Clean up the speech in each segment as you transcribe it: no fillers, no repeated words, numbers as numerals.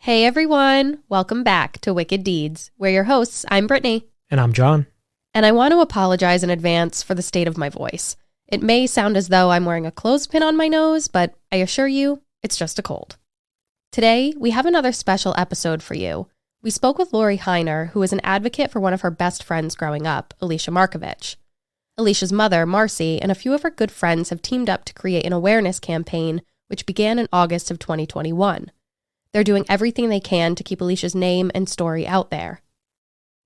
Hey everyone, welcome back to Wicked Deeds. We're your hosts. I'm Brittany. And I'm John. And I want to apologize in advance for the state of my voice. It may sound as though I'm wearing a clothespin on my nose, but I assure you, it's just a cold. Today, we have another special episode for you. We spoke with Lori Hiner, who is an advocate for one of her best friends growing up, Alicia Markovich. Alicia's mother, Marcy, and a few of her good friends have teamed up to create an awareness campaign, which began in August of 2021. They're doing everything they can to keep Alicia's name and story out there.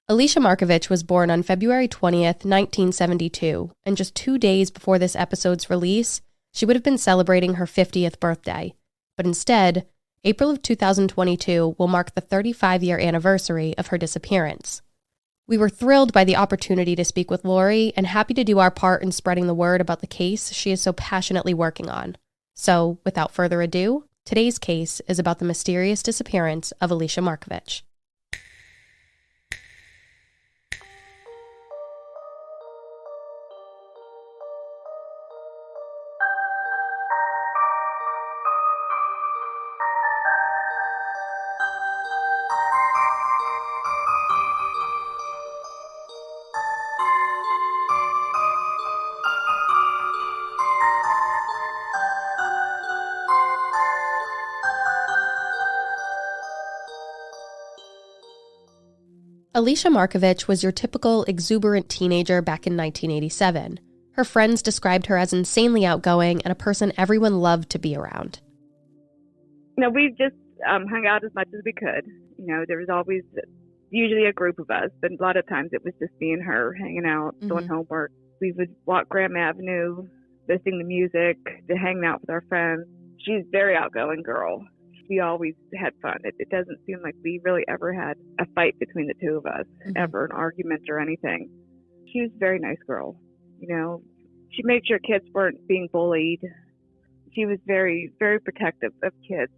Alicia Markovich was born on February 20th, 1972, and just 2 days before this episode's release, she would have been celebrating her 50th birthday. But instead, April of 2022 will mark the 35-year anniversary of her disappearance. We were thrilled by the opportunity to speak with Lori and happy to do our part in spreading the word about the case she is so passionately working on. So, without further ado, today's case is about the mysterious disappearance of Alicia Markovich. Alicia Markovich was your typical exuberant teenager back in 1987. Her friends described her as insanely outgoing and a person everyone loved to be around. We just hung out as much as we could. There was always usually a group of us, but a lot of times it was just me and her hanging out, doing homework. We would walk Graham Avenue, listening to music, to hang out with our friends. She's a very outgoing girl. We always had fun. It doesn't seem like we really ever had a fight between the two of us, ever an argument or anything. She was a very nice girl. She made sure kids weren't being bullied. She was very, very protective of kids.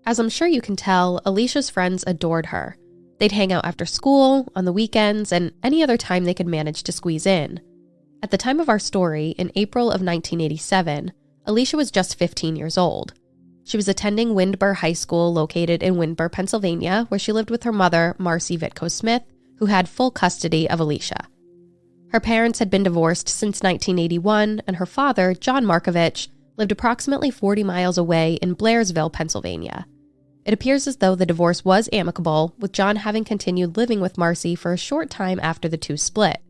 As I'm sure you can tell, Alicia's friends adored her. They'd hang out after school, on the weekends, and any other time they could manage to squeeze in. At the time of our story, in April of 1987, Alicia was just 15 years old. She was attending Windber High School located in Windber, Pennsylvania, where she lived with her mother, Marcy Vitko-Smith, who had full custody of Alicia. Her parents had been divorced since 1981, and her father, John Markovich, lived approximately 40 miles away in Blairsville, Pennsylvania. It appears as though the divorce was amicable, with John having continued living with Marcy for a short time after the two split.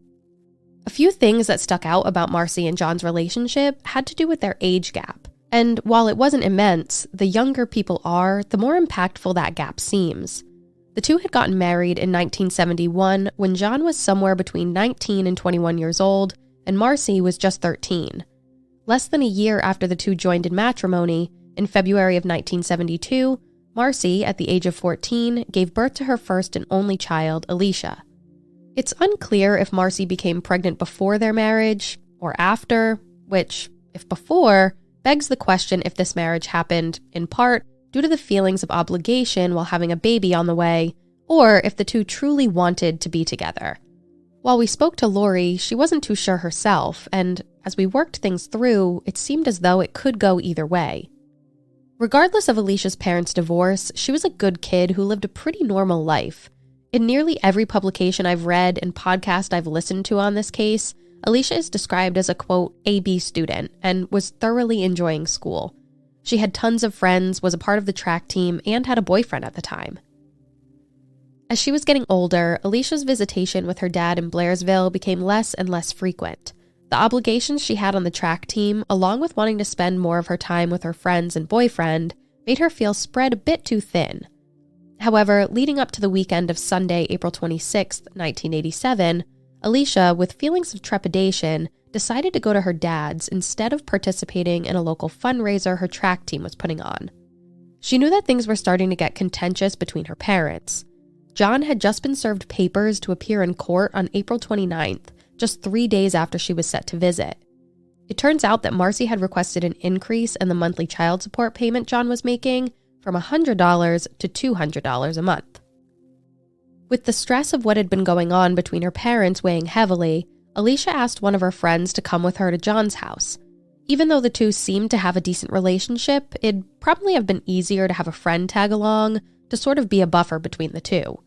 A few things that stuck out about Marcy and John's relationship had to do with their age gap. And while it wasn't immense, the younger people are, the more impactful that gap seems. The two had gotten married in 1971 when John was somewhere between 19 and 21 years old, and Marcy was just 13. Less than a year after the two joined in matrimony, in February of 1972, Marcy, at the age of 14, gave birth to her first and only child, Alicia. It's unclear if Marcy became pregnant before their marriage or after, which, if before, begs the question if this marriage happened, in part, due to the feelings of obligation while having a baby on the way, or if the two truly wanted to be together. While we spoke to Lori, she wasn't too sure herself, and as we worked things through, it seemed as though it could go either way. Regardless of Alicia's parents' divorce, she was a good kid who lived a pretty normal life. In nearly every publication I've read and podcast I've listened to on this case, Alicia is described as a, quote, A-B student and was thoroughly enjoying school. She had tons of friends, was a part of the track team, and had a boyfriend at the time. As she was getting older, Alicia's visitation with her dad in Blairsville became less and less frequent. The obligations she had on the track team, along with wanting to spend more of her time with her friends and boyfriend, made her feel spread a bit too thin. However, leading up to the weekend of Sunday, April 26, 1987, Alicia, with feelings of trepidation, decided to go to her dad's instead of participating in a local fundraiser her track team was putting on. She knew that things were starting to get contentious between her parents. John had just been served papers to appear in court on April 29th, just 3 days after she was set to visit. It turns out that Marcy had requested an increase in the monthly child support payment John was making from $100 to $200 a month. With the stress of what had been going on between her parents weighing heavily, Alicia asked one of her friends to come with her to John's house. Even though the two seemed to have a decent relationship, it'd probably have been easier to have a friend tag along to sort of be a buffer between the two.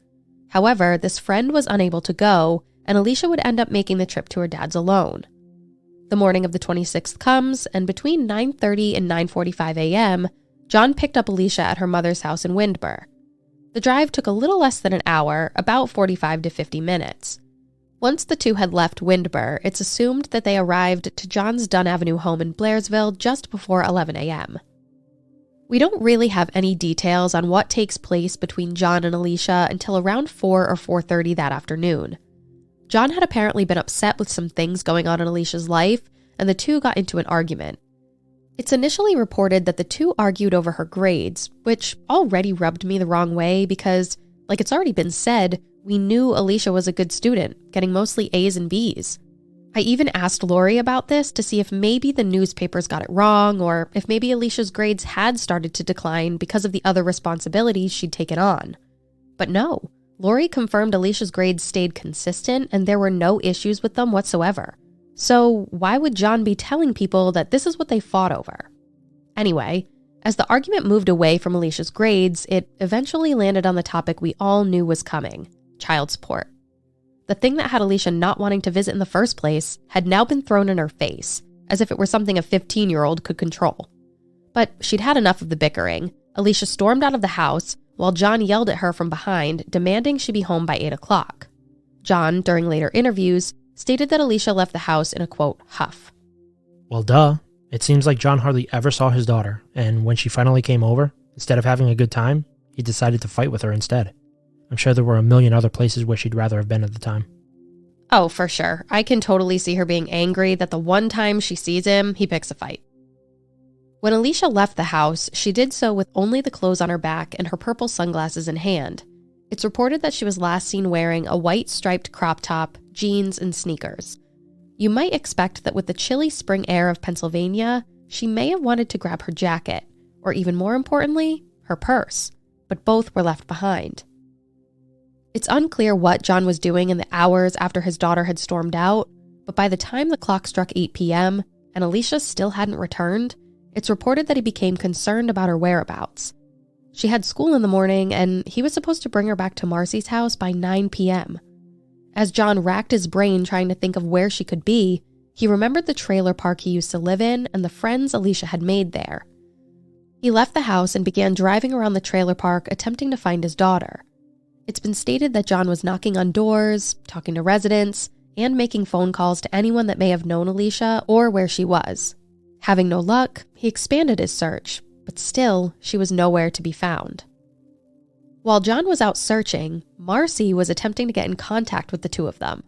However, this friend was unable to go, and Alicia would end up making the trip to her dad's alone. The morning of the 26th comes, and between 9:30 and 9:45 a.m., John picked up Alicia at her mother's house in Windber. The drive took a little less than an hour, about 45 to 50 minutes. Once the two had left Windber, it's assumed that they arrived to John's Dunn Avenue home in Blairsville just before 11 a.m. We don't really have any details on what takes place between John and Alicia until around 4 or 4:30 that afternoon. John had apparently been upset with some things going on in Alicia's life, and the two got into an argument. It's initially reported that the two argued over her grades, which already rubbed me the wrong way because, like it's already been said, we knew Alicia was a good student, getting mostly A's and B's. I even asked Lori about this to see if maybe the newspapers got it wrong or if maybe Alicia's grades had started to decline because of the other responsibilities she'd taken on. But no, Lori confirmed Alicia's grades stayed consistent and there were no issues with them whatsoever. So why would John be telling people that this is what they fought over? Anyway, as the argument moved away from Alicia's grades, it eventually landed on the topic we all knew was coming: child support. The thing that had Alicia not wanting to visit in the first place had now been thrown in her face, as if it were something a 15-year-old could control. But she'd had enough of the bickering. Alicia stormed out of the house, while John yelled at her from behind, demanding she be home by 8 o'clock. John, during later interviews, stated that Alicia left the house in a, quote, huff. Well, duh. It seems like John hardly ever saw his daughter, and when she finally came over, instead of having a good time, he decided to fight with her instead. I'm sure there were a million other places where she'd rather have been at the time. Oh, for sure. I can totally see her being angry that the one time she sees him, he picks a fight. When Alicia left the house, she did so with only the clothes on her back and her purple sunglasses in hand. It's reported that she was last seen wearing a white striped crop top, jeans, and sneakers. You might expect that with the chilly spring air of Pennsylvania, she may have wanted to grab her jacket, or even more importantly, her purse, but both were left behind. It's unclear what John was doing in the hours after his daughter had stormed out, but by the time the clock struck 8 p.m. and Alicia still hadn't returned, it's reported that he became concerned about her whereabouts. She had school in the morning, and he was supposed to bring her back to Marcy's house by 9 p.m. As John racked his brain trying to think of where she could be, he remembered the trailer park he used to live in and the friends Alicia had made there. He left the house and began driving around the trailer park attempting to find his daughter. It's been stated that John was knocking on doors, talking to residents, and making phone calls to anyone that may have known Alicia or where she was. Having no luck, he expanded his search, but still, she was nowhere to be found. While John was out searching, Marcy was attempting to get in contact with the two of them.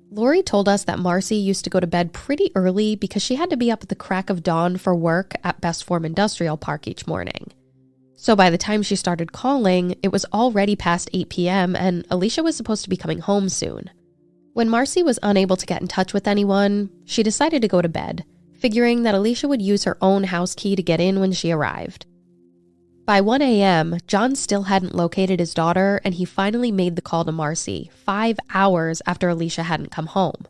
Lori told us that Marcy used to go to bed pretty early because she had to be up at the crack of dawn for work at Best Form Industrial Park each morning. So by the time she started calling, it was already past 8 p.m. and Alicia was supposed to be coming home soon. When Marcy was unable to get in touch with anyone, she decided to go to bed, figuring that Alicia would use her own house key to get in when she arrived. By 1 a.m., John still hadn't located his daughter, and he finally made the call to Marcy 5 hours after Alicia hadn't come home.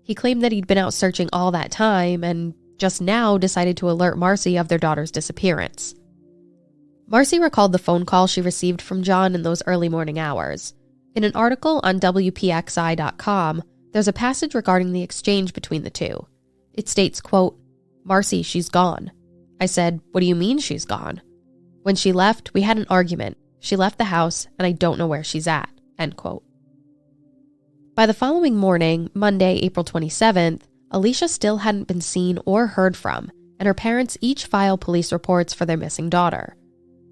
He claimed that he'd been out searching all that time and just now decided to alert Marcy of their daughter's disappearance. Marcy recalled the phone call she received from John in those early morning hours. In an article on WPXI.com, there's a passage regarding the exchange between the two. It states, quote, "Marcy, she's gone." I said, "What do you mean she's gone?" "When she left, we had an argument. She left the house, and I don't know where she's at," end quote. By the following morning, Monday, April 27th, Alicia still hadn't been seen or heard from, and her parents each filed police reports for their missing daughter.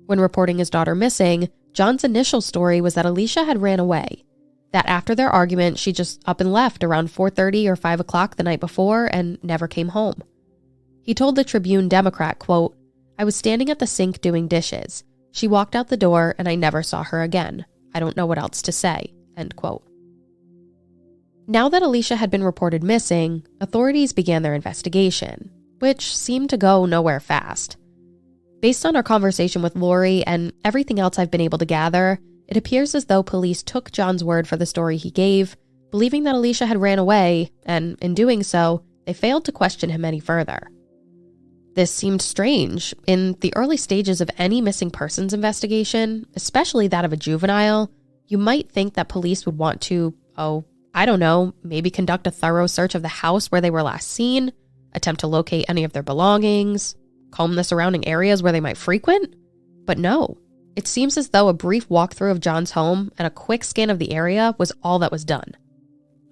When reporting his daughter missing, John's initial story was that Alicia had ran away, that after their argument, she just up and left around 4:30 or 5 o'clock the night before and never came home. He told the Tribune Democrat, quote, "I was standing at the sink doing dishes. She walked out the door and I never saw her again. I don't know what else to say," end quote. Now that Alicia had been reported missing, authorities began their investigation, which seemed to go nowhere fast. Based on our conversation with Lori and everything else I've been able to gather, it appears as though police took John's word for the story he gave, believing that Alicia had ran away, and in doing so, they failed to question him any further. This seemed strange. In the early stages of any missing persons investigation, especially that of a juvenile, you might think that police would want to, maybe conduct a thorough search of the house where they were last seen, attempt to locate any of their belongings, comb the surrounding areas where they might frequent. But no, it seems as though a brief walkthrough of John's home and a quick scan of the area was all that was done.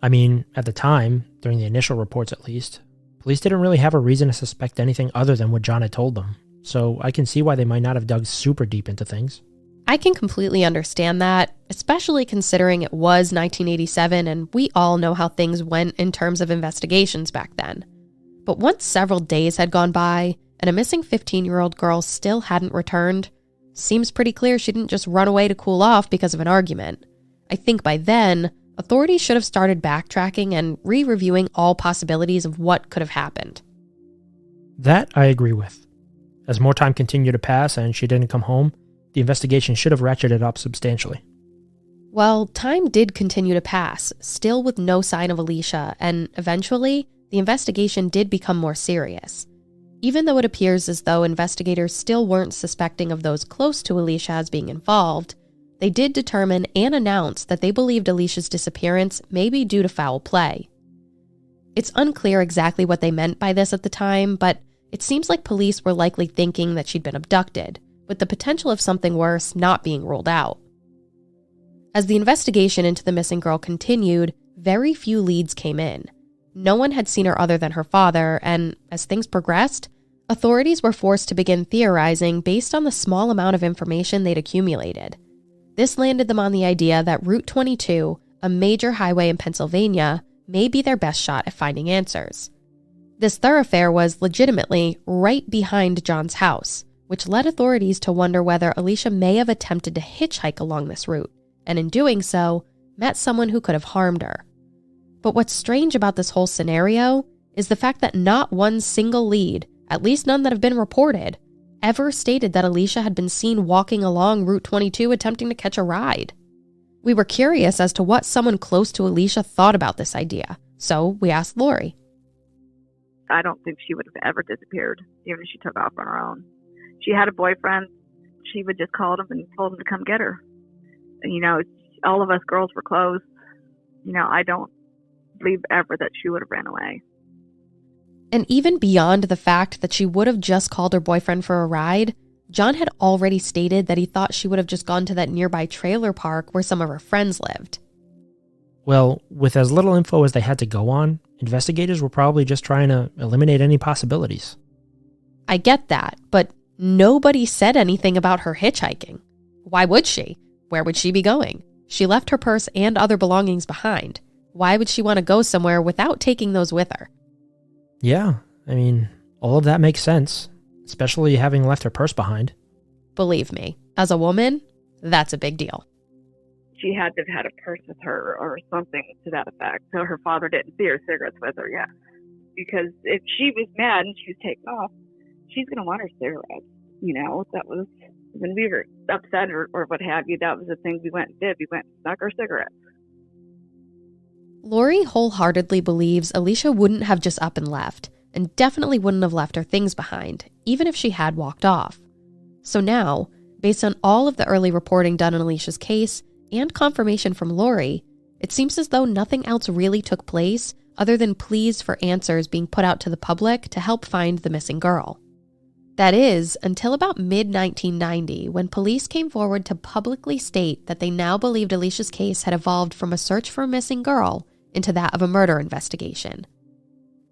I mean, at the time, during the initial reports at least, police didn't really have a reason to suspect anything other than what John had told them, so I can see why they might not have dug super deep into things. I can completely understand that, especially considering it was 1987 and we all know how things went in terms of investigations back then. But once several days had gone by and a missing 15-year-old girl still hadn't returned, seems pretty clear she didn't just run away to cool off because of an argument. I think by then, authorities should have started backtracking and re-reviewing all possibilities of what could have happened. That I agree with. As more time continued to pass and she didn't come home, the investigation should have ratcheted up substantially. Well, time did continue to pass, still with no sign of Alicia, and eventually, the investigation did become more serious. Even though it appears as though investigators still weren't suspecting of those close to Alicia as being involved, they did determine and announce that they believed Alicia's disappearance may be due to foul play. It's unclear exactly what they meant by this at the time, but it seems like police were likely thinking that she'd been abducted, with the potential of something worse not being ruled out. As the investigation into the missing girl continued, very few leads came in. No one had seen her other than her father, and as things progressed, authorities were forced to begin theorizing based on the small amount of information they'd accumulated. This landed them on the idea that Route 22, a major highway in Pennsylvania, may be their best shot at finding answers. This thoroughfare was legitimately right behind John's house, which led authorities to wonder whether Alicia may have attempted to hitchhike along this route, and in doing so, met someone who could have harmed her. But what's strange about this whole scenario is the fact that not one single lead, at least none that have been reported, ever stated that Alicia had been seen walking along Route 22 attempting to catch a ride. We were curious as to what someone close to Alicia thought about this idea, so we asked Lori. I don't think she would have ever disappeared, even if she took off on her own. She had a boyfriend. She would just call him and told him to come get her. All of us girls were close. I don't believe ever that she would have ran away. And even beyond the fact that she would have just called her boyfriend for a ride, John had already stated that he thought she would have just gone to that nearby trailer park where some of her friends lived. Well, with as little info as they had to go on, investigators were probably just trying to eliminate any possibilities. I get that, but nobody said anything about her hitchhiking. Why would she? Where would she be going? She left her purse and other belongings behind. Why would she want to go somewhere without taking those with her? Yeah, all of that makes sense, especially having left her purse behind. Believe me, as a woman, that's a big deal. She had to have had a purse with her or something to that effect, so her father didn't see her cigarettes with her, yeah. Because if she was mad and she was taken off, she's going to want her cigarettes. That was, when we were upset or what have you, that was the thing we went and did. We went and snuck our cigarettes. Lori wholeheartedly believes Alicia wouldn't have just up and left, and definitely wouldn't have left her things behind, even if she had walked off. So now, based on all of the early reporting done on Alicia's case, and confirmation from Lori, it seems as though nothing else really took place other than pleas for answers being put out to the public to help find the missing girl. That is, until about mid-1990, when police came forward to publicly state that they now believed Alicia's case had evolved from a search for a missing girl into that of a murder investigation.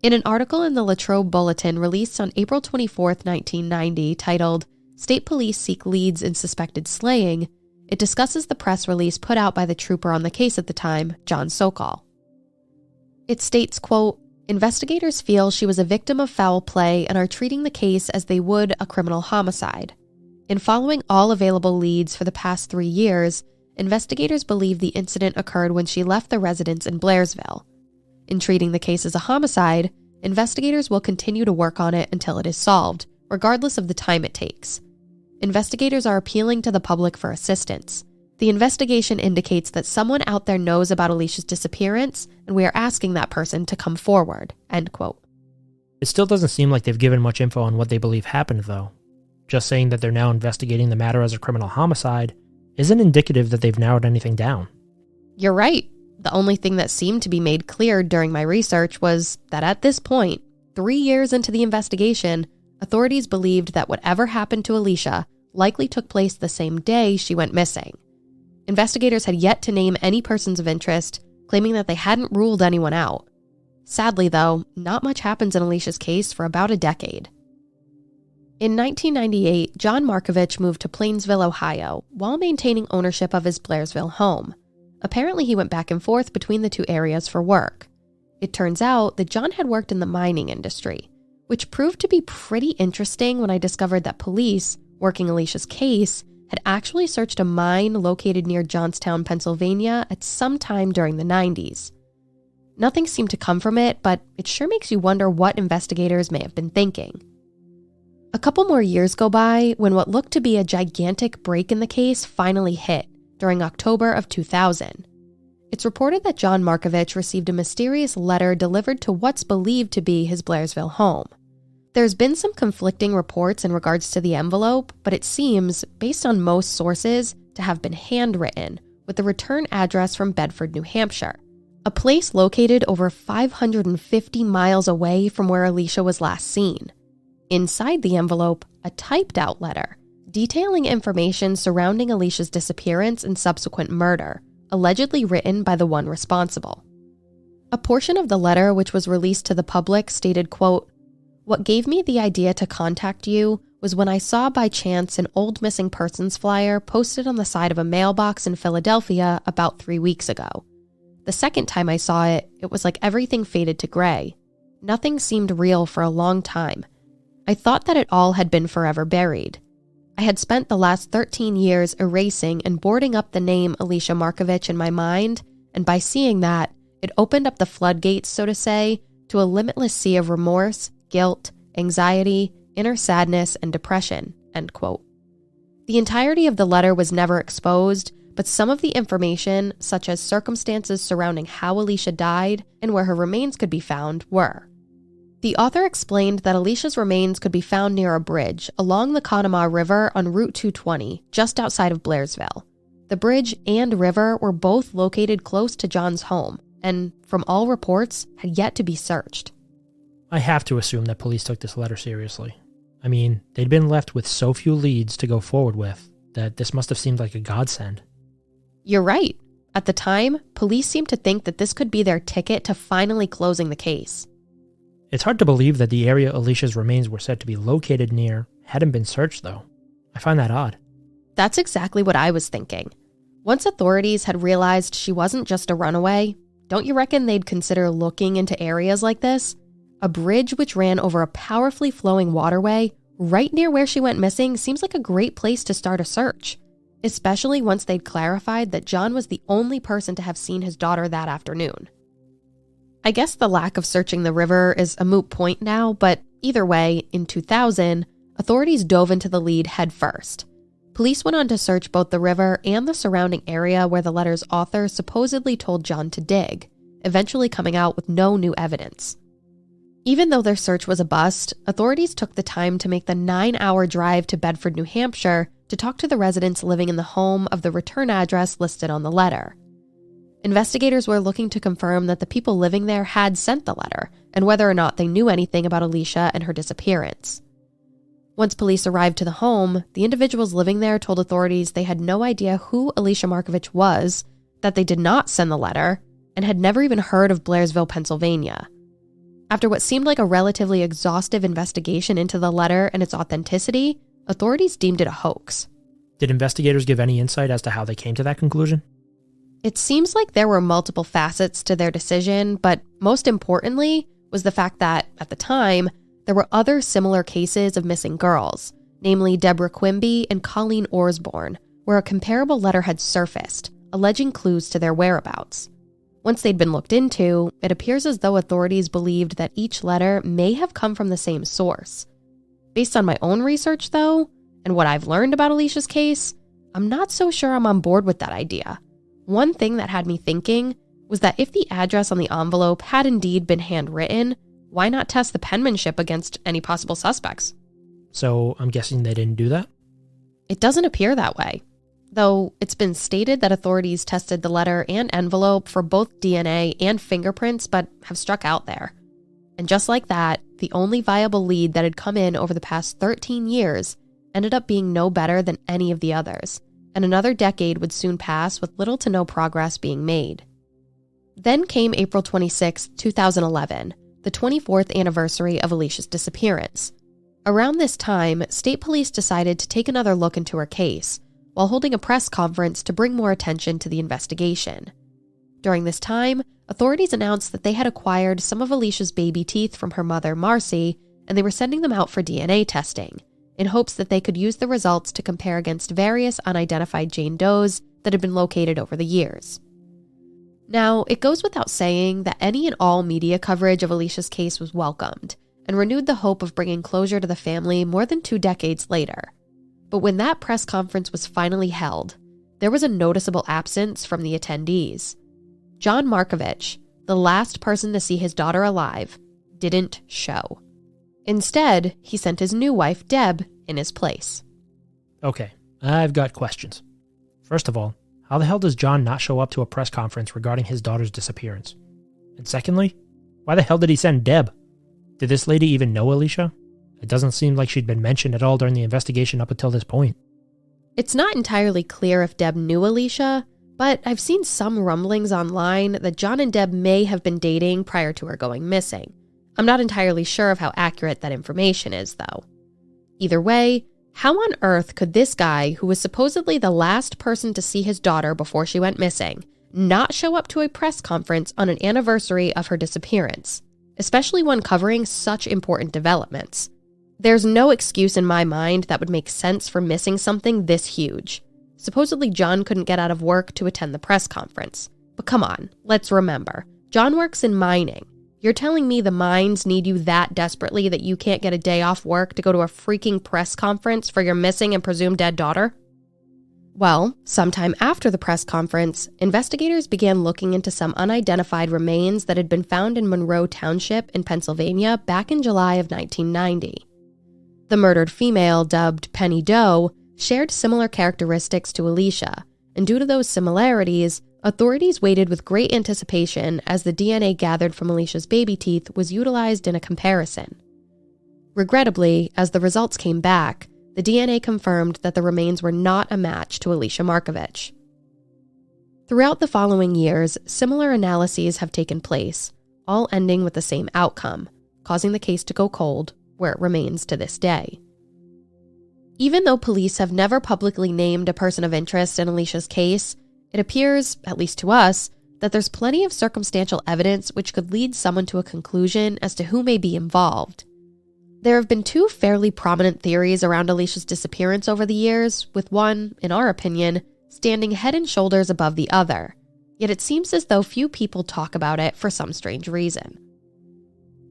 In an article in the Latrobe Bulletin released on April 24, 1990, titled, "State Police Seek Leads in Suspected Slaying," it discusses the press release put out by the trooper on the case at the time, John Sokol. It states, quote, "Investigators feel she was a victim of foul play and are treating the case as they would a criminal homicide. In following all available leads for the past 3 years, investigators believe the incident occurred when she left the residence in Blairsville. In treating the case as a homicide, investigators will continue to work on it until it is solved, regardless of the time it takes. Investigators are appealing to the public for assistance. The investigation indicates that someone out there knows about Alicia's disappearance, and we are asking that person to come forward," end quote. It still doesn't seem like they've given much info on what they believe happened, though. Just saying that they're now investigating the matter as a criminal homicide isn't indicative that they've narrowed anything down. You're right. The only thing that seemed to be made clear during my research was that at this point, 3 years into the investigation, authorities believed that whatever happened to Alicia likely took place the same day she went missing. Investigators had yet to name any persons of interest, claiming that they hadn't ruled anyone out. Sadly, though, not much happens in Alicia's case for about a decade. In 1998, John Markovich moved to Plainsville, Ohio, while maintaining ownership of his Blairsville home. Apparently, he went back and forth between the two areas for work. It turns out that John had worked in the mining industry, which proved to be pretty interesting when I discovered that police, working Alicia's case, had actually searched a mine located near Johnstown, Pennsylvania at some time during the 90s. Nothing seemed to come from it, but it sure makes you wonder what investigators may have been thinking. A couple more years go by when what looked to be a gigantic break in the case finally hit during October of 2000. It's reported that John Markovich received a mysterious letter delivered to what's believed to be his Blairsville home. There's been some conflicting reports in regards to the envelope, but it seems, based on most sources, to have been handwritten, with the return address from Bedford, New Hampshire, a place located over 550 miles away from where Alicia was last seen. Inside the envelope, a typed-out letter, detailing information surrounding Alicia's disappearance and subsequent murder, allegedly written by the one responsible. A portion of the letter, which was released to the public, stated, quote, "What gave me the idea to contact you was when I saw by chance an old missing persons flyer posted on the side of a mailbox in Philadelphia about 3 weeks ago. The second time I saw it, it was like everything faded to gray. Nothing seemed real for a long time. I thought that it all had been forever buried. I had spent the last 13 years erasing and boarding up the name Alicia Markovich in my mind, and by seeing that, it opened up the floodgates, so to say, to a limitless sea of remorse, guilt, anxiety, inner sadness, and depression," end quote. The entirety of the letter was never exposed, but some of the information, such as circumstances surrounding how Alicia died and where her remains could be found, were. The author explained that Alicia's remains could be found near a bridge along the Conemaugh River on Route 220, just outside of Blairsville. The bridge and river were both located close to John's home, and, from all reports, had yet to be searched. I have to assume that police took this letter seriously. I mean, they'd been left with so few leads to go forward with that this must have seemed like a godsend. You're right. At the time, police seemed to think that this could be their ticket to finally closing the case. It's hard to believe that the area Alicia's remains were said to be located near hadn't been searched, though. I find that odd. That's exactly what I was thinking. Once authorities had realized she wasn't just a runaway, don't you reckon they'd consider looking into areas like this? A bridge which ran over a powerfully flowing waterway right near where she went missing seems like a great place to start a search, especially once they'd clarified that John was the only person to have seen his daughter that afternoon. I guess the lack of searching the river is a moot point now, but either way, in 2000, authorities dove into the lead head first. Police went on to search both the river and the surrounding area where the letter's author supposedly told John to dig, eventually coming out with no new evidence. Even though their search was a bust, authorities took the time to make the 9-hour drive to Bedford, New Hampshire to talk to the residents living in the home of the return address listed on the letter. Investigators were looking to confirm that the people living there had sent the letter and whether or not they knew anything about Alicia and her disappearance. Once police arrived to the home, the individuals living there told authorities they had no idea who Alicia Markovich was, that they did not send the letter, and had never even heard of Blairsville, Pennsylvania. After what seemed like a relatively exhaustive investigation into the letter and its authenticity, authorities deemed it a hoax. Did investigators give any insight as to how they came to that conclusion? It seems like there were multiple facets to their decision, but most importantly was the fact that, at the time, there were other similar cases of missing girls, namely Deborah Quimby and Colleen Orsborn, where a comparable letter had surfaced, alleging clues to their whereabouts. Once they'd been looked into, it appears as though authorities believed that each letter may have come from the same source. Based on my own research, though, and what I've learned about Alicia's case, I'm not so sure I'm on board with that idea. One thing that had me thinking was that if the address on the envelope had indeed been handwritten, why not test the penmanship against any possible suspects? So I'm guessing they didn't do that? It doesn't appear that way, though it's been stated that authorities tested the letter and envelope for both DNA and fingerprints, but have struck out there. And just like that, the only viable lead that had come in over the past 13 years ended up being no better than any of the others, and another decade would soon pass with little to no progress being made. Then came April 26, 2011, the 24th anniversary of Alicia's disappearance. Around this time, state police decided to take another look into her case, while holding a press conference to bring more attention to the investigation. During this time, authorities announced that they had acquired some of Alicia's baby teeth from her mother, Marcy, and they were sending them out for DNA testing, in hopes that they could use the results to compare against various unidentified Jane Does that had been located over the years. Now, it goes without saying that any and all media coverage of Alicia's case was welcomed, and renewed the hope of bringing closure to the family more than 2 decades later. But when that press conference was finally held, there was a noticeable absence from the attendees. John Markovich, the last person to see his daughter alive, didn't show. Instead, he sent his new wife, Deb, in his place. Okay, I've got questions. First of all, how the hell does John not show up to a press conference regarding his daughter's disappearance? And secondly, why the hell did he send Deb? Did this lady even know Alicia? It doesn't seem like she'd been mentioned at all during the investigation up until this point. It's not entirely clear if Deb knew Alicia, but I've seen some rumblings online that John and Deb may have been dating prior to her going missing. I'm not entirely sure of how accurate that information is, though. Either way, how on earth could this guy, who was supposedly the last person to see his daughter before she went missing, not show up to a press conference on an anniversary of her disappearance, especially one covering such important developments? There's no excuse in my mind that would make sense for missing something this huge. Supposedly John couldn't get out of work to attend the press conference. But come on, let's remember, John works in mining. You're telling me the mines need you that desperately that you can't get a day off work to go to a freaking press conference for your missing and presumed dead daughter? Well, sometime after the press conference, investigators began looking into some unidentified remains that had been found in Monroe Township in Pennsylvania back in July of 1990. The murdered female, dubbed Penny Doe, shared similar characteristics to Alicia, and due to those similarities, authorities waited with great anticipation as the DNA gathered from Alicia's baby teeth was utilized in a comparison. Regrettably, as the results came back, the DNA confirmed that the remains were not a match to Alicia Markovich. Throughout the following years, similar analyses have taken place, all ending with the same outcome, causing the case to go cold, where it remains to this day. Even though police have never publicly named a person of interest in Alicia's case, it appears, at least to us, that there's plenty of circumstantial evidence which could lead someone to a conclusion as to who may be involved. There have been 2 fairly prominent theories around Alicia's disappearance over the years, with one, in our opinion, standing head and shoulders above the other. Yet it seems as though few people talk about it for some strange reason.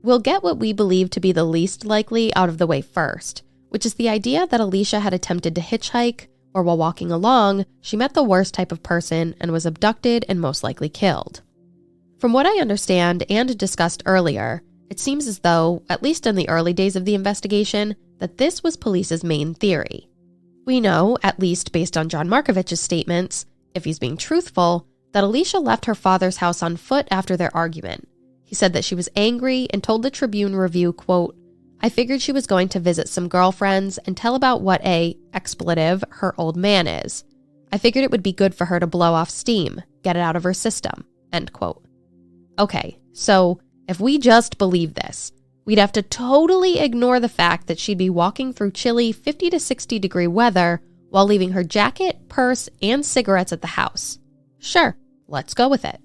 We'll get what we believe to be the least likely out of the way first, which is the idea that Alicia had attempted to hitchhike, or while walking along, she met the worst type of person and was abducted and most likely killed. From what I understand and discussed earlier, it seems as though, at least in the early days of the investigation, that this was police's main theory. We know, at least based on John Markovich's statements, if he's being truthful, that Alicia left her father's house on foot after their argument. He said that she was angry and told the Tribune Review, quote, "I figured she was going to visit some girlfriends and tell about what expletive her old man is. I figured it would be good for her to blow off steam, get it out of her system," end quote. Okay, so if we just believe this, we'd have to totally ignore the fact that she'd be walking through chilly 50 to 60 degree weather while leaving her jacket, purse, and cigarettes at the house. Sure, let's go with it.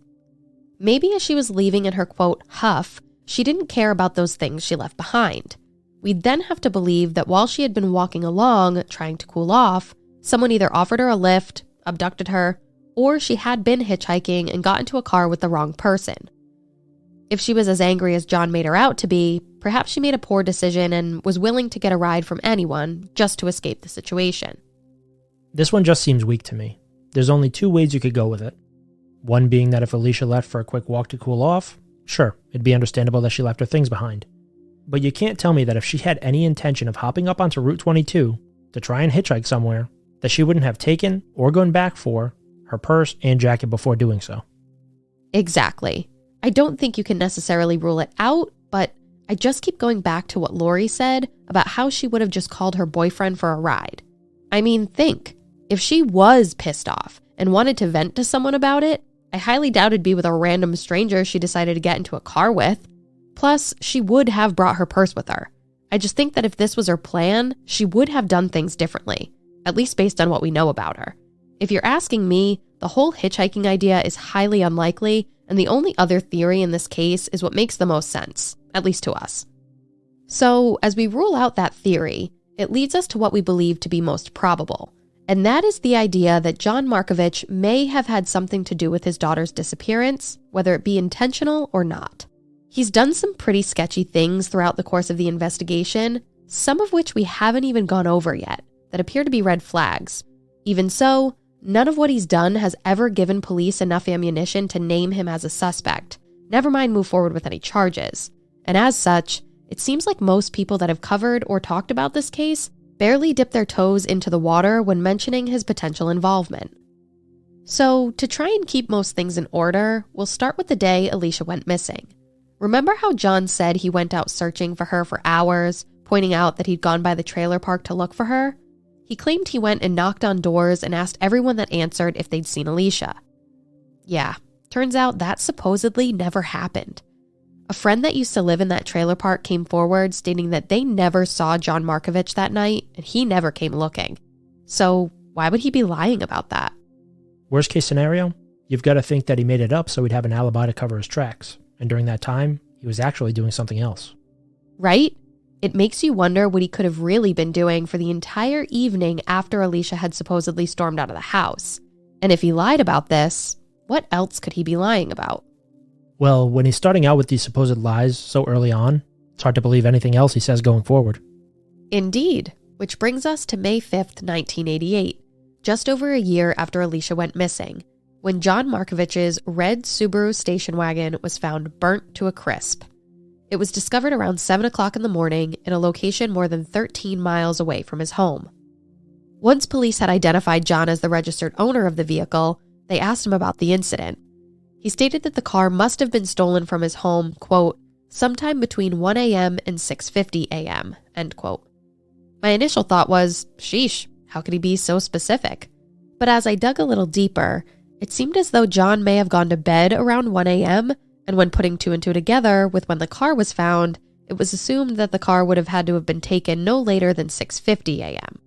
Maybe as she was leaving in her, quote, huff, she didn't care about those things she left behind. We'd then have to believe that while she had been walking along, trying to cool off, someone either offered her a lift, abducted her, or she had been hitchhiking and got into a car with the wrong person. If she was as angry as John made her out to be, perhaps she made a poor decision and was willing to get a ride from anyone just to escape the situation. This one just seems weak to me. There's only 2 ways you could go with it. One being that if Alicia left for a quick walk to cool off, Sure, it'd be understandable that she left her things behind. But you can't tell me that if she had any intention of hopping up onto Route 22 to try and hitchhike somewhere, that she wouldn't have taken or gone back for her purse and jacket before doing so. Exactly. I don't think you can necessarily rule it out, but I just keep going back to what Lori said about how she would have just called her boyfriend for a ride. I mean, think. If she was pissed off and wanted to vent to someone about it, I highly doubt it'd be with a random stranger she decided to get into a car with. Plus, she would have brought her purse with her. I just think that if this was her plan, she would have done things differently, at least based on what we know about her. If you're asking me, the whole hitchhiking idea is highly unlikely, and the only other theory in this case is what makes the most sense, at least to us. So, as we rule out that theory, it leads us to what we believe to be most probable, and that is the idea that John Markovich may have had something to do with his daughter's disappearance, whether it be intentional or not. He's done some pretty sketchy things throughout the course of the investigation, some of which we haven't even gone over yet, that appear to be red flags. Even so, none of what he's done has ever given police enough ammunition to name him as a suspect, never mind move forward with any charges. And as such, it seems like most people that have covered or talked about this case barely dip their toes into the water when mentioning his potential involvement. So, to try and keep most things in order, we'll start with the day Alicia went missing. Remember how John said he went out searching for her for hours, pointing out that he'd gone by the trailer park to look for her? He claimed he went and knocked on doors and asked everyone that answered if they'd seen Alicia. Yeah, turns out that supposedly never happened. A friend that used to live in that trailer park came forward stating that they never saw John Markovich that night and he never came looking. So why would he be lying about that? Worst case scenario, you've got to think that he made it up so he'd have an alibi to cover his tracks. And during that time, he was actually doing something else. Right? It makes you wonder what he could have really been doing for the entire evening after Alicia had supposedly stormed out of the house. And if he lied about this, what else could he be lying about? Well, when he's starting out with these supposed lies so early on, it's hard to believe anything else he says going forward. Indeed, which brings us to May 5th, 1988, just over a year after Alicia went missing, when John Markovich's red Subaru station wagon was found burnt to a crisp. It was discovered around 7 o'clock in the morning in a location more than 13 miles away from his home. Once police had identified John as the registered owner of the vehicle, they asked him about the incident. He stated that the car must have been stolen from his home, quote, sometime between 1 a.m. and 6:50 a.m., end quote. My initial thought was, sheesh, how could he be so specific? But as I dug a little deeper, it seemed as though John may have gone to bed around 1 a.m., and when putting two and two together with when the car was found, it was assumed that the car would have had to have been taken no later than 6:50 a.m.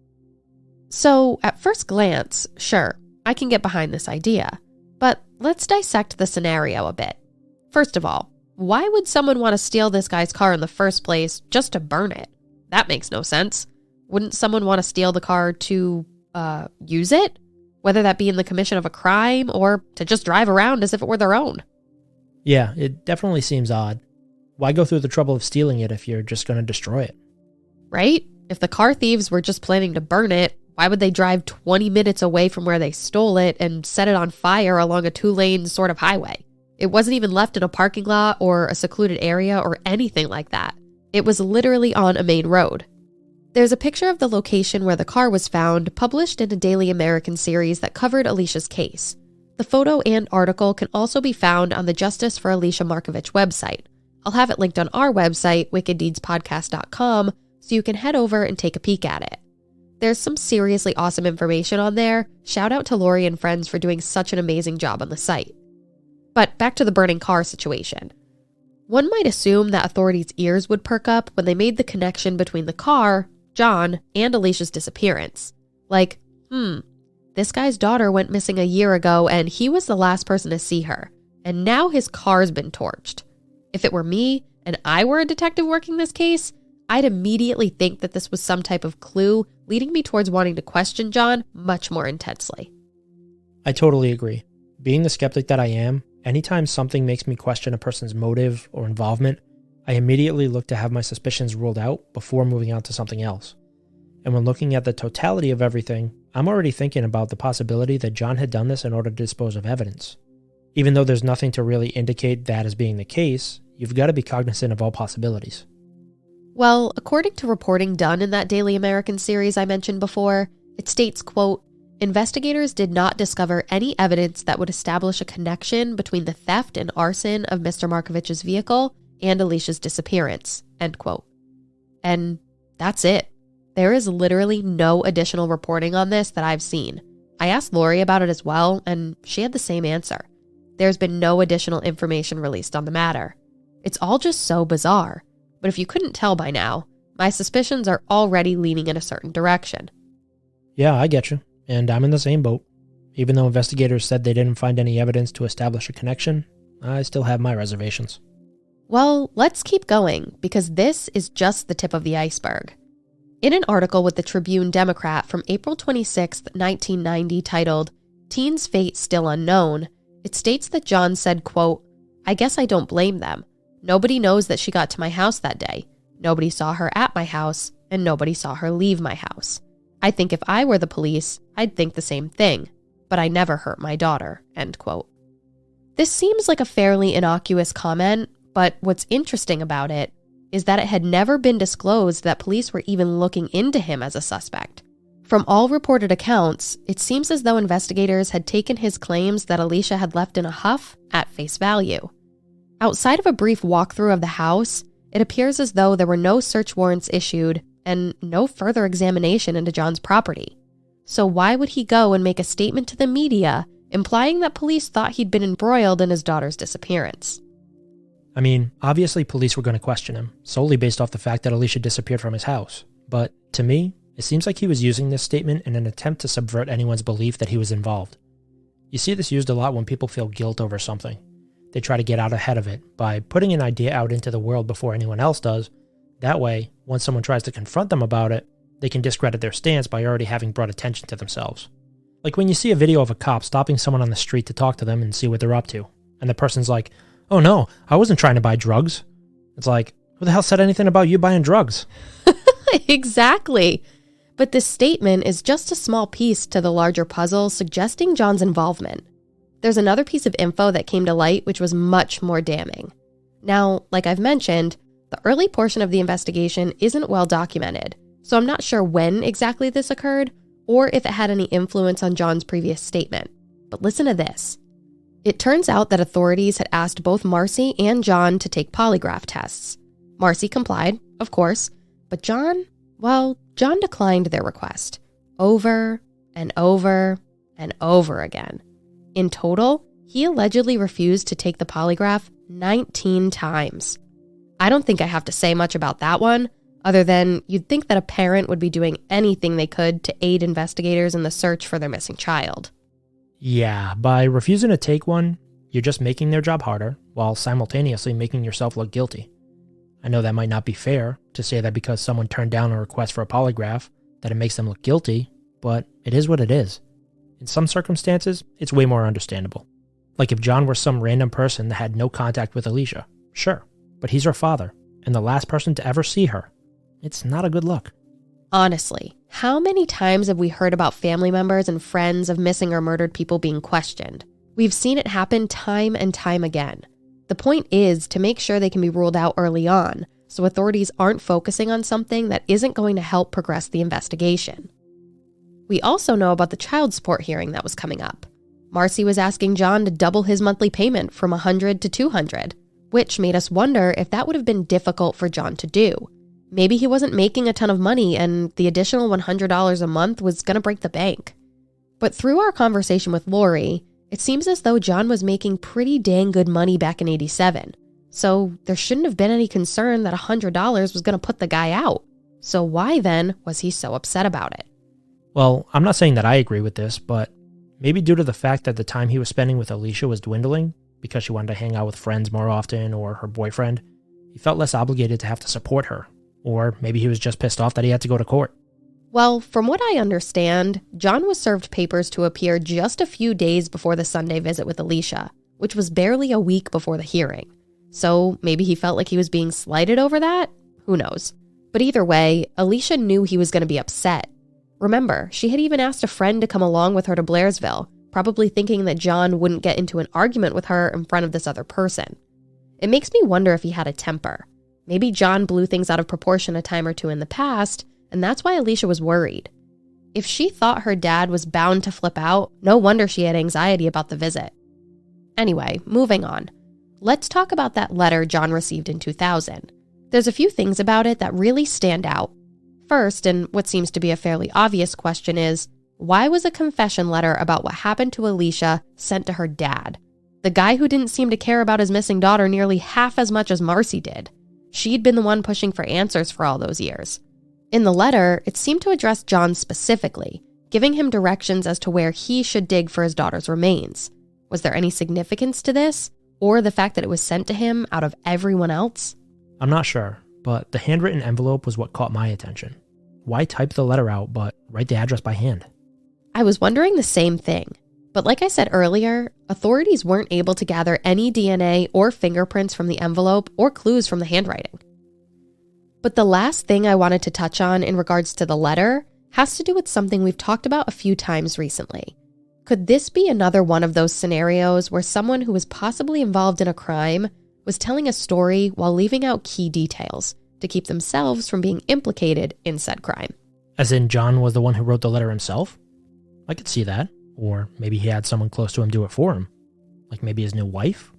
So, at first glance, sure, I can get behind this idea. But let's dissect the scenario a bit. First of all, why would someone want to steal this guy's car in the first place just to burn it? That makes no sense. Wouldn't someone want to steal the car to, use it? Whether that be in the commission of a crime or to just drive around as if it were their own. Yeah, it definitely seems odd. Why go through the trouble of stealing it if you're just going to destroy it? Right? If the car thieves were just planning to burn it, why would they drive 20 minutes away from where they stole it and set it on fire along a 2-lane sort of highway? It wasn't even left in a parking lot or a secluded area or anything like that. It was literally on a main road. There's a picture of the location where the car was found published in a Daily American series that covered Alicia's case. The photo and article can also be found on the Justice for Alicia Markovich website. I'll have it linked on our website, wickeddeedspodcast.com, so you can head over and take a peek at it. There's some seriously awesome information on there. Shout out to Lori and friends for doing such an amazing job on the site. But back to the burning car situation. One might assume that authorities' ears would perk up when they made the connection between the car, John, and Alicia's disappearance. Like, this guy's daughter went missing a year ago and he was the last person to see her. And now his car's been torched. If it were me and I were a detective working this case, I'd immediately think that this was some type of clue leading me towards wanting to question John much more intensely. I totally agree. Being the skeptic that I am, anytime something makes me question a person's motive or involvement, I immediately look to have my suspicions ruled out before moving on to something else. And when looking at the totality of everything, I'm already thinking about the possibility that John had done this in order to dispose of evidence. Even though there's nothing to really indicate that as being the case, you've got to be cognizant of all possibilities. Well, according to reporting done in that Daily American series I mentioned before, it states, quote, investigators did not discover any evidence that would establish a connection between the theft and arson of Mr. Markovich's vehicle and Alicia's disappearance, end quote. And that's it. There is literally no additional reporting on this that I've seen. I asked Lori about it as well, and she had the same answer. There's been no additional information released on the matter. It's all just so bizarre. But if you couldn't tell by now, my suspicions are already leaning in a certain direction. Yeah, I get you. And I'm in the same boat. Even though investigators said they didn't find any evidence to establish a connection, I still have my reservations. Well, let's keep going, because this is just the tip of the iceberg. In an article with the Tribune Democrat from April 26, 1990, titled, Teen's Fate Still Unknown, it states that John said, quote, I guess I don't blame them. Nobody knows that she got to my house that day. Nobody saw her at my house, and nobody saw her leave my house. I think if I were the police, I'd think the same thing, but I never hurt my daughter, end quote. This seems like a fairly innocuous comment, but what's interesting about it is that it had never been disclosed that police were even looking into him as a suspect. From all reported accounts, it seems as though investigators had taken his claims that Alicia had left in a huff at face value. Outside of a brief walkthrough of the house, it appears as though there were no search warrants issued and no further examination into John's property. So why would he go and make a statement to the media implying that police thought he'd been embroiled in his daughter's disappearance? I mean, obviously police were going to question him, solely based off the fact that Alicia disappeared from his house. But to me, it seems like he was using this statement in an attempt to subvert anyone's belief that he was involved. You see this used a lot when people feel guilt over something. They try to get out ahead of it by putting an idea out into the world before anyone else does. That way, once someone tries to confront them about it, they can discredit their stance by already having brought attention to themselves. Like when you see a video of a cop stopping someone on the street to talk to them and see what they're up to, and the person's like, oh no, I wasn't trying to buy drugs. It's like, who the hell said anything about you buying drugs? Exactly. But this statement is just a small piece to the larger puzzle suggesting John's involvement. There's another piece of info that came to light which was much more damning. Now, like I've mentioned, the early portion of the investigation isn't well documented, so I'm not sure when exactly this occurred or if it had any influence on John's previous statement. But listen to this. It turns out that authorities had asked both Marcy and John to take polygraph tests. Marcy complied, of course, but John declined their request over and over and over again. In total, he allegedly refused to take the polygraph 19 times. I don't think I have to say much about that one, other than you'd think that a parent would be doing anything they could to aid investigators in the search for their missing child. Yeah, by refusing to take one, you're just making their job harder, while simultaneously making yourself look guilty. I know that might not be fair to say that because someone turned down a request for a polygraph, that it makes them look guilty, but it is what it is. In some circumstances, it's way more understandable. Like if John were some random person that had no contact with Alicia, sure, but he's her father, and the last person to ever see her. It's not a good look. Honestly, how many times have we heard about family members and friends of missing or murdered people being questioned? We've seen it happen time and time again. The point is to make sure they can be ruled out early on, so authorities aren't focusing on something that isn't going to help progress the investigation. We also know about the child support hearing that was coming up. Marcy was asking John to double his monthly payment from $100 to $200, which made us wonder if that would have been difficult for John to do. Maybe he wasn't making a ton of money and the additional $100 a month was going to break the bank. But through our conversation with Lori, it seems as though John was making pretty dang good money back in '87. So there shouldn't have been any concern that $100 was going to put the guy out. So why then was he so upset about it? Well, I'm not saying that I agree with this, but maybe due to the fact that the time he was spending with Alicia was dwindling because she wanted to hang out with friends more often or her boyfriend, he felt less obligated to have to support her. Or maybe he was just pissed off that he had to go to court. Well, from what I understand, John was served papers to appear just a few days before the Sunday visit with Alicia, which was barely a week before the hearing. So maybe he felt like he was being slighted over that? Who knows? But either way, Alicia knew he was going to be upset. Remember, she had even asked a friend to come along with her to Blairsville, probably thinking that John wouldn't get into an argument with her in front of this other person. It makes me wonder if he had a temper. Maybe John blew things out of proportion a time or two in the past, and that's why Alicia was worried. If she thought her dad was bound to flip out, no wonder she had anxiety about the visit. Anyway, moving on. Let's talk about that letter John received in 2000. There's a few things about it that really stand out. First, and what seems to be a fairly obvious question is, why was a confession letter about what happened to Alicia sent to her dad? The guy who didn't seem to care about his missing daughter nearly half as much as Marcy did. She'd been the one pushing for answers for all those years. In the letter, it seemed to address John specifically, giving him directions as to where he should dig for his daughter's remains. Was there any significance to this, or the fact that it was sent to him out of everyone else? I'm not sure, but the handwritten envelope was what caught my attention. Why type the letter out, but write the address by hand? I was wondering the same thing. But like I said earlier, authorities weren't able to gather any DNA or fingerprints from the envelope or clues from the handwriting. But the last thing I wanted to touch on in regards to the letter has to do with something we've talked about a few times recently. Could this be another one of those scenarios where someone who was possibly involved in a crime was telling a story while leaving out key details to keep themselves from being implicated in said crime? As in John was the one who wrote the letter himself? I could see that. Or maybe he had someone close to him do it for him. Like maybe his new wife?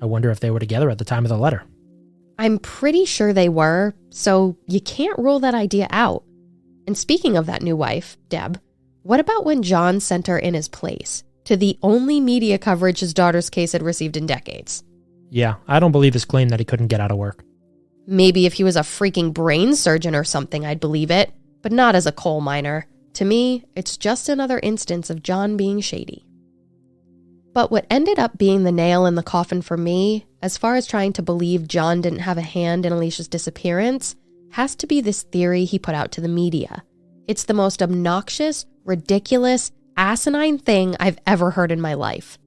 I wonder if they were together at the time of the letter. I'm pretty sure they were, so you can't rule that idea out. And speaking of that new wife, Deb, what about when John sent her in his place to the only media coverage his daughter's case had received in decades? Yeah, I don't believe his claim that he couldn't get out of work. Maybe if he was a freaking brain surgeon or something, I'd believe it, but not as a coal miner. To me, it's just another instance of John being shady. But what ended up being the nail in the coffin for me, as far as trying to believe John didn't have a hand in Alicia's disappearance, has to be this theory he put out to the media. It's the most obnoxious, ridiculous, asinine thing I've ever heard in my life.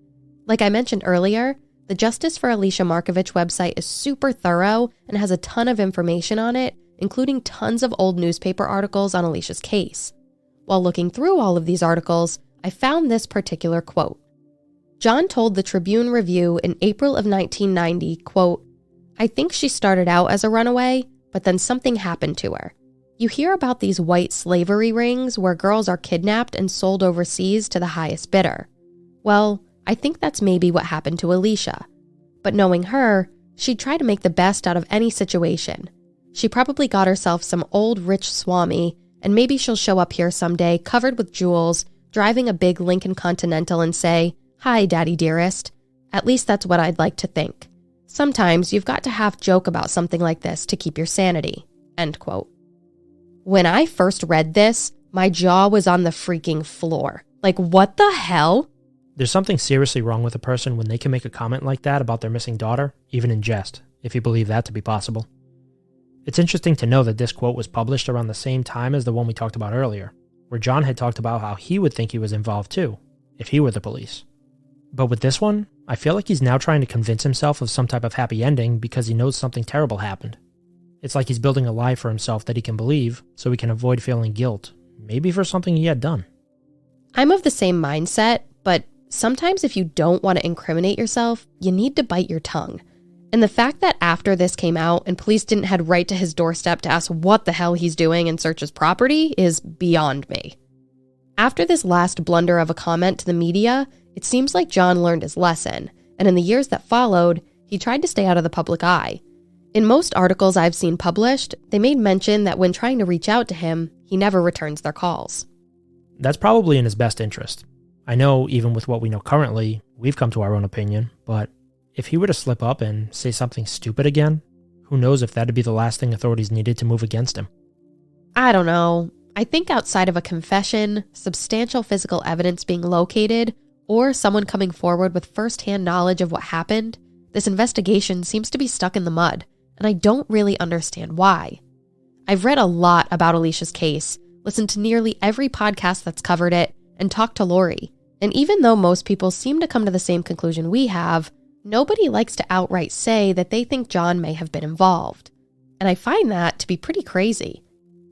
Like I mentioned earlier, the Justice for Alicia Markovich website is super thorough and has a ton of information on it, including tons of old newspaper articles on Alicia's case. While looking through all of these articles, I found this particular quote. John told the Tribune Review in April of 1990, quote, "I think she started out as a runaway, but then something happened to her. You hear about these white slavery rings where girls are kidnapped and sold overseas to the highest bidder. Well, I think that's maybe what happened to Alicia. But knowing her, she'd try to make the best out of any situation. She probably got herself some old rich swami, and maybe she'll show up here someday covered with jewels, driving a big Lincoln Continental and say, 'Hi, Daddy dearest.' At least that's what I'd like to think. Sometimes you've got to half joke about something like this to keep your sanity." End quote. When I first read this, my jaw was on the freaking floor. Like, what the hell? There's something seriously wrong with a person when they can make a comment like that about their missing daughter, even in jest, if you believe that to be possible. It's interesting to know that this quote was published around the same time as the one we talked about earlier, where John had talked about how he would think he was involved too, if he were the police. But with this one, I feel like he's now trying to convince himself of some type of happy ending because he knows something terrible happened. It's like he's building a lie for himself that he can believe so he can avoid feeling guilt, maybe for something he had done. I'm of the same mindset, but sometimes if you don't want to incriminate yourself, you need to bite your tongue. And the fact that after this came out and police didn't head right to his doorstep to ask what the hell he's doing and search his property is beyond me. After this last blunder of a comment to the media, it seems like John learned his lesson, and in the years that followed, he tried to stay out of the public eye. In most articles I've seen published, they made mention that when trying to reach out to him, he never returns their calls. That's probably in his best interest. I know even with what we know currently, we've come to our own opinion, but if he were to slip up and say something stupid again, who knows if that'd be the last thing authorities needed to move against him. I don't know. I think outside of a confession, substantial physical evidence being located, or someone coming forward with first-hand knowledge of what happened, this investigation seems to be stuck in the mud, and I don't really understand why. I've read a lot about Alicia's case, listened to nearly every podcast that's covered it, and talked to Lori. And even though most people seem to come to the same conclusion we have, nobody likes to outright say that they think John may have been involved. And I find that to be pretty crazy.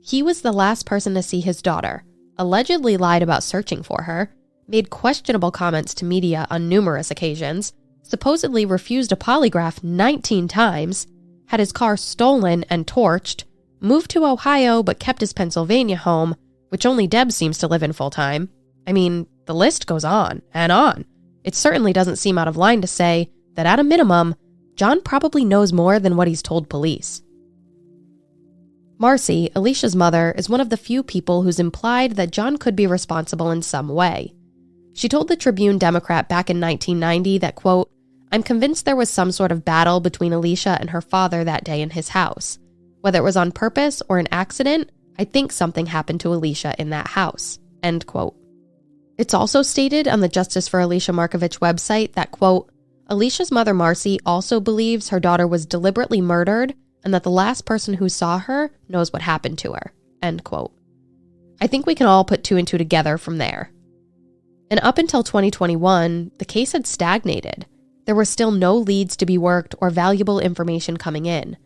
He was the last person to see his daughter, allegedly lied about searching for her, made questionable comments to media on numerous occasions, supposedly refused a polygraph 19 times, had his car stolen and torched, moved to Ohio but kept his Pennsylvania home, which only Deb seems to live in full-time. I mean, the list goes on and on. It certainly doesn't seem out of line to say that at a minimum, John probably knows more than what he's told police. Marcy, Alicia's mother, is one of the few people who's implied that John could be responsible in some way. She told the Tribune-Democrat back in 1990 that, quote, "I'm convinced there was some sort of battle between Alicia and her father that day in his house. Whether it was on purpose or an accident, I think something happened to Alicia in that house," end quote. It's also stated on the Justice for Alicia Markovich website that, quote, "Alicia's mother Marcy also believes her daughter was deliberately murdered and that the last person who saw her knows what happened to her," end quote. I think we can all put two and two together from there. And up until 2021, the case had stagnated. There were still no leads to be worked or valuable information coming in,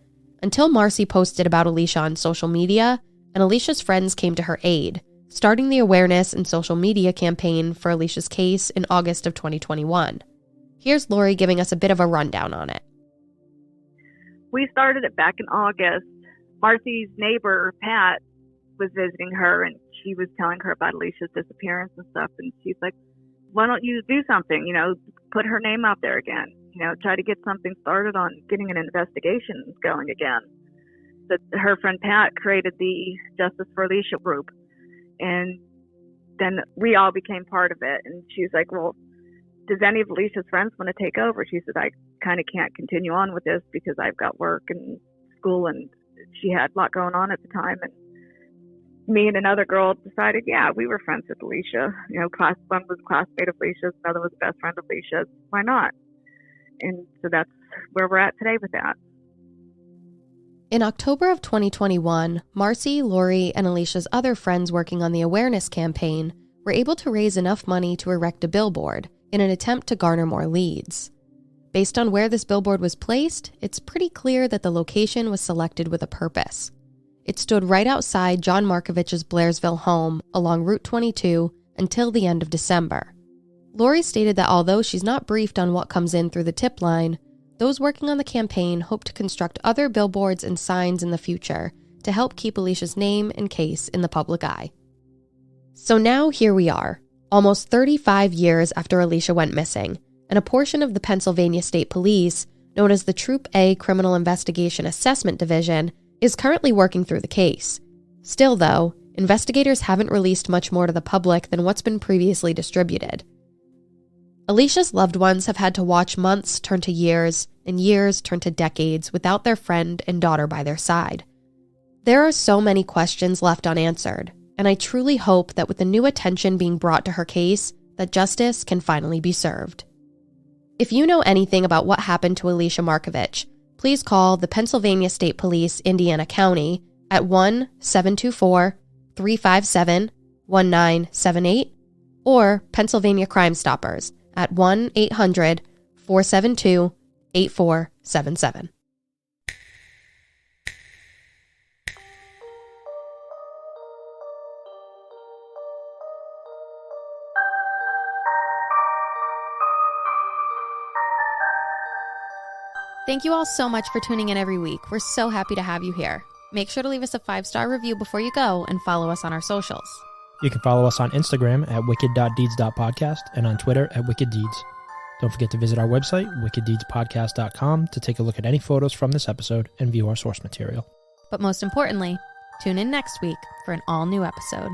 until Marcy posted about Alicia on social media, and Alicia's friends came to her aid, starting the awareness and social media campaign for Alicia's case in August of 2021. Here's Lori giving us a bit of a rundown on it. We started it back in August. Marcy's neighbor, Pat, was visiting her, and she was telling her about Alicia's disappearance and stuff, and she's like, why don't you do something, put her name out there again, try to get something started on getting an investigation going again. That her friend Pat created the Justice for Alicia group, and then we all became part of it. And she's like, well, does any of Alicia's friends want to take over? She said, I kind of can't continue on with this because I've got work and school, and she had a lot going on at the time. And me and another girl decided, yeah, we were friends with Alicia. One was a classmate of Alicia's, another was a best friend of Alicia's. Why not? And so that's where we're at today with that. In October of 2021, Marcy, Lori, and Alicia's other friends working on the awareness campaign were able to raise enough money to erect a billboard in an attempt to garner more leads. Based on where this billboard was placed, it's pretty clear that the location was selected with a purpose. It stood right outside John Markovich's Blairsville home along Route 22 until the end of December. Lori stated that although she's not briefed on what comes in through the tip line, those working on the campaign hope to construct other billboards and signs in the future to help keep Alicia's name and case in the public eye. So now here we are, almost 35 years after Alicia went missing, and a portion of the Pennsylvania State Police, known as the Troop A Criminal Investigation Assessment Division, is currently working through the case. Still, though, investigators haven't released much more to the public than what's been previously distributed. Alicia's loved ones have had to watch months turn to years and years turn to decades without their friend and daughter by their side. There are so many questions left unanswered, and I truly hope that with the new attention being brought to her case, that justice can finally be served. If you know anything about what happened to Alicia Markovich, please call the Pennsylvania State Police, Indiana County at 1-724-357-1978 or Pennsylvania Crime Stoppers at 1-800-472-8477. Thank you all so much for tuning in every week. We're so happy to have you here. Make sure to leave us a 5-star review before you go and follow us on our socials. You can follow us on Instagram at wicked.deeds.podcast and on Twitter at wickeddeeds. Don't forget to visit our website, wickeddeedspodcast.com, to take a look at any photos from this episode and view our source material. But most importantly, tune in next week for an all-new episode.